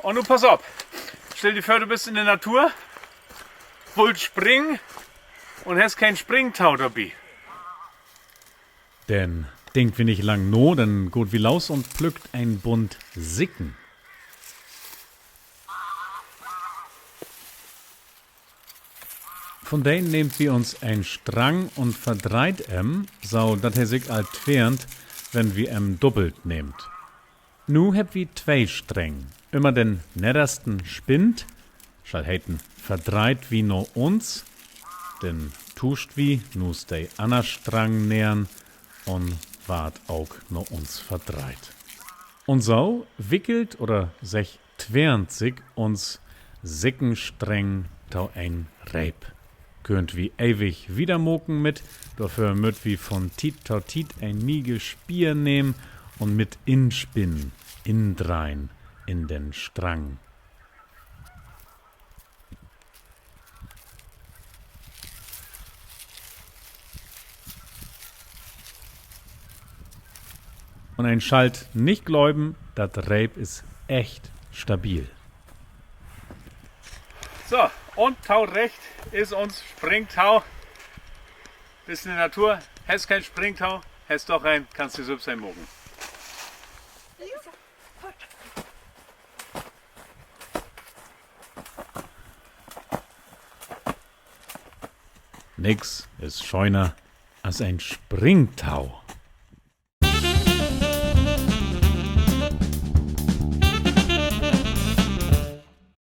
Und nun pass auf. Stell dir vor, du bist in der Natur, willst springen und hast kein Springtau dabei. Denn denkt wir nicht lang no, dann geht wie laus und pflückt ein Bund Sicken. Von denen nehmt wir uns ein Strang und verdreit so dat er sich alt twärnt, wenn wir doppelt nehmt. Nu heb wir zwei Strängen. Immer den neddersten spinnt, schall heiten verdreit wie no uns, denn tuscht wie nus de anna Strang nähern und ward auch no uns verdreit. Und so wickelt oder sech twärnt sich uns Sickenstreng tau ein Reib. Könnt wie ewig wieder moken mit, dafür müt wie von Tit tau Tit ein niege Spier nehmen und mit inspinnen, indrein in den Strang. Und ein Schalt nicht gläuben, dat Reib ist echt stabil. So, und Tau recht ist uns Springtau. Bist in der Natur, hast kein Springtau, hast doch ein, kannst du selbst einmogen. Nix ist scheuner als ein Springtau.